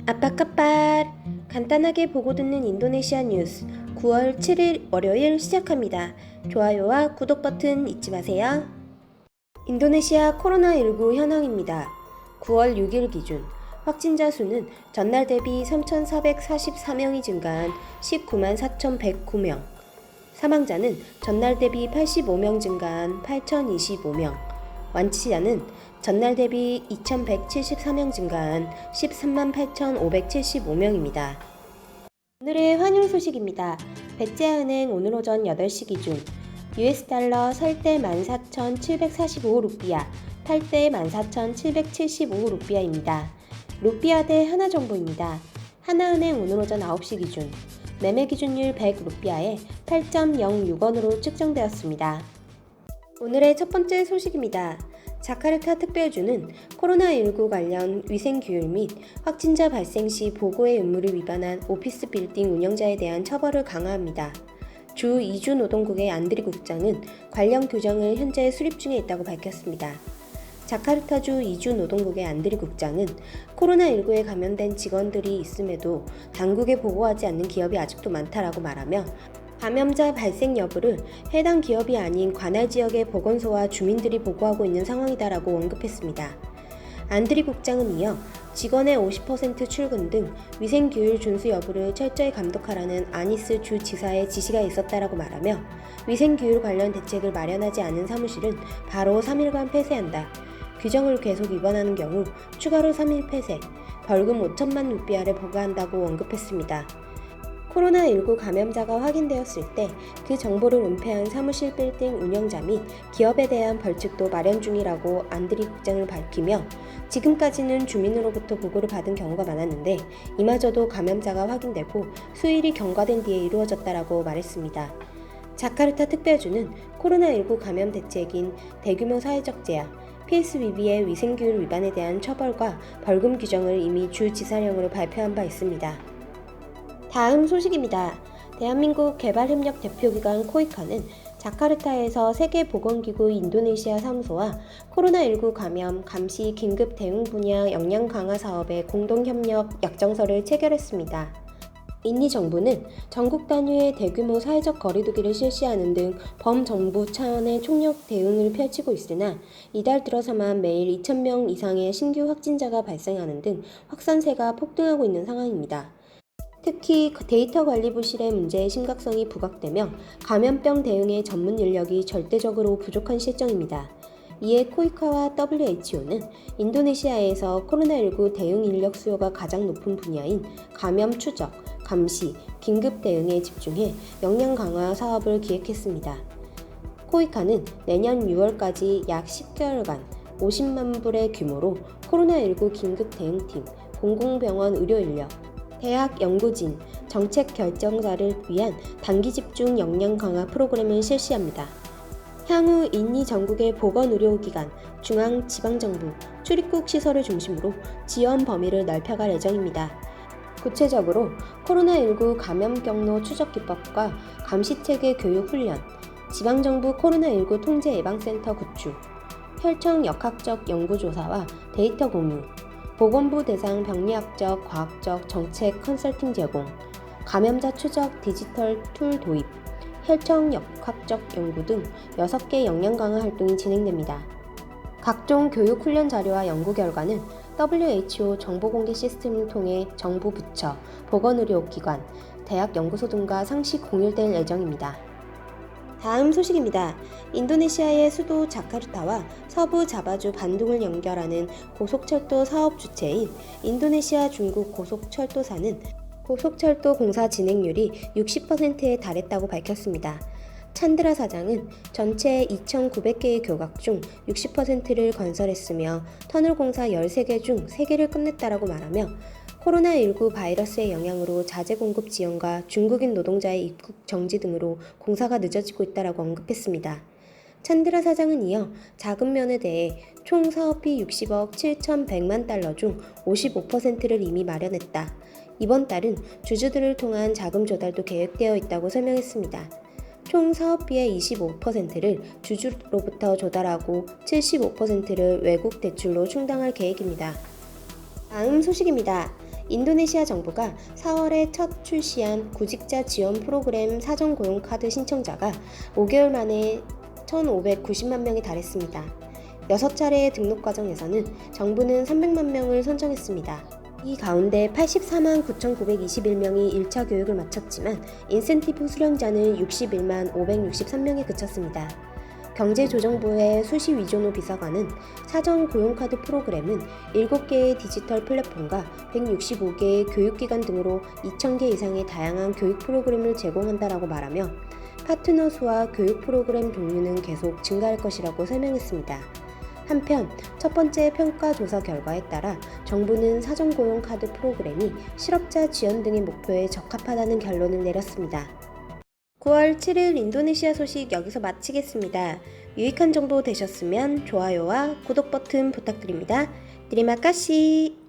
아빠까빨 간단하게 보고 듣는 인도네시아 뉴스 9월 7일 월요일 시작합니다. 좋아요와 구독 버튼 잊지 마세요. 인도네시아 코로나19 현황입니다. 9월 6일 기준 확진자 수는 전날 대비 3,444명이 증가한 194만 4,109명, 사망자는 전날 대비 85명 증가한 8,025명, 완치자는 전날 대비 2,174명 증가한 13만 8,575명입니다. 오늘의 환율 소식입니다. 배째은행 오늘 오전 8시 기준 US 달러 설 때 14,745루피아, 팔 때 14,775루피아입니다. 루피아 대 하나정보입니다. 하나은행 오늘 오전 9시 기준 매매 기준율 100루피아에 8.06원으로 측정되었습니다. 오늘의 첫 번째 소식입니다. 자카르타 특별주는 코로나19 관련 위생규율 및 확진자 발생 시 보고의 의무를 위반한 오피스 빌딩 운영자에 대한 처벌을 강화합니다. 주 이주노동국의 안드리 국장은 관련 규정을 현재 수립 중에 있다고 밝혔습니다. 자카르타주 이주노동국의 안드리 국장은 코로나19에 감염된 직원들이 있음에도 당국에 보고하지 않는 기업이 아직도 많다라고 말하며 감염자 발생 여부를 해당 기업이 아닌 관할 지역의 보건소와 주민들이 보고하고 있는 상황이다라고 언급했습니다. 안드리 국장은 이어 직원의 50% 출근 등 위생규율 준수 여부를 철저히 감독하라는 아니스 주 지사의 지시가 있었다라고 말하며 위생규율 관련 대책을 마련하지 않은 사무실은 바로 3일간 폐쇄한다. 규정을 계속 위반하는 경우 추가로 3일 폐쇄, 벌금 5천만 루피아를 부과한다고 언급했습니다. 코로나19 감염자가 확인되었을 때 그 정보를 은폐한 사무실 빌딩 운영자 및 기업에 대한 벌칙도 마련 중이라고 안드리 국장을 밝히며 지금까지는 주민으로부터 보고를 받은 경우가 많았는데 이마저도 감염자가 확인되고 수일이 경과된 뒤에 이루어졌다라고 말했습니다. 자카르타 특별주는 코로나19 감염 대책인 대규모 사회적 제한, PSBB의 위생규율 위반에 대한 처벌과 벌금 규정을 이미 주지사령으로 발표한 바 있습니다. 다음 소식입니다. 대한민국 개발협력 대표기관 코이카는 자카르타에서 세계보건기구 인도네시아 사무소와 코로나19 감염 감시 긴급 대응 분야 역량 강화 사업의 공동협력 약정서를 체결했습니다. 인니 정부는 전국 단위의 대규모 사회적 거리두기를 실시하는 등 범정부 차원의 총력 대응을 펼치고 있으나 이달 들어서만 매일 2,000명 이상의 신규 확진자가 발생하는 등 확산세가 폭등하고 있는 상황입니다. 특히 데이터 관리 부실의 문제의 심각성이 부각되며 감염병 대응의 전문 인력이 절대적으로 부족한 실정입니다. 이에 코이카와 WHO는 인도네시아에서 코로나19 대응 인력 수요가 가장 높은 분야인 감염 추적, 감시, 긴급 대응에 집중해 역량 강화 사업을 기획했습니다. 코이카는 내년 6월까지 약 10개월간 50만 불의 규모로 코로나19 긴급 대응팀, 공공병원 의료 인력, 대학 연구진, 정책 결정자를 위한 단기 집중 역량 강화 프로그램을 실시합니다. 향후 인니 전국의 보건의료기관, 중앙, 지방정부, 출입국 시설을 중심으로 지원 범위를 넓혀갈 예정입니다. 구체적으로 코로나19 감염 경로 추적 기법과 감시체계 교육 훈련, 지방정부 코로나19 통제 예방센터 구축, 혈청 역학적 연구조사와 데이터 공유, 보건부 대상 병리학적, 과학적 정책 컨설팅 제공, 감염자 추적 디지털 툴 도입, 혈청 역학적 연구 등 6개 역량 강화 활동이 진행됩니다. 각종 교육 훈련 자료와 연구 결과는 WHO 정보공개 시스템을 통해 정부 부처, 보건의료기관, 대학 연구소 등과 상시 공유될 예정입니다. 다음 소식입니다. 인도네시아의 수도 자카르타와 서부 자바주 반둥을 연결하는 고속철도 사업 주체인 인도네시아 중국 고속철도사는 고속철도 공사 진행률이 60%에 달했다고 밝혔습니다. 찬드라 사장은 전체 2,900개의 교각 중 60%를 건설했으며 터널 공사 13개 중 3개를 끝냈다라고 말하며 코로나19 바이러스의 영향으로 자재 공급 지연과 중국인 노동자의 입국 정지 등으로 공사가 늦어지고 있다고 언급했습니다. 찬드라 사장은 이어 자금면에 대해 총 사업비 60억 7,100만 달러 중 55%를 이미 마련했다. 이번 달은 주주들을 통한 자금 조달도 계획되어 있다고 설명했습니다. 총 사업비의 25%를 주주로부터 조달하고 75%를 외국 대출로 충당할 계획입니다. 다음 소식입니다. 인도네시아 정부가 4월에 첫 출시한 구직자 지원 프로그램 사전고용 카드 신청자가 5개월 만에 1,590만 명에 달했습니다. 6차례의 등록 과정에서는 정부는 300만 명을 선정했습니다. 이 가운데 84만 9,921명이 1차 교육을 마쳤지만 인센티브 수령자는 61만 563명에 그쳤습니다. 경제조정부의 수시 위조노 비서관은 사전 고용카드 프로그램은 7개의 디지털 플랫폼과 165개의 교육기관 등으로 2,000개 이상의 다양한 교육 프로그램을 제공한다라고 말하며 파트너 수와 교육 프로그램 종류는 계속 증가할 것이라고 설명했습니다. 한편 첫 번째 평가 조사 결과에 따라 정부는 사전 고용 카드 프로그램이 실업자 지원 등의 목표에 적합하다는 결론을 내렸습니다. 9월 7일 인도네시아 소식 여기서 마치겠습니다. 유익한 정보 되셨으면 좋아요와 구독 버튼 부탁드립니다. 드리마카시.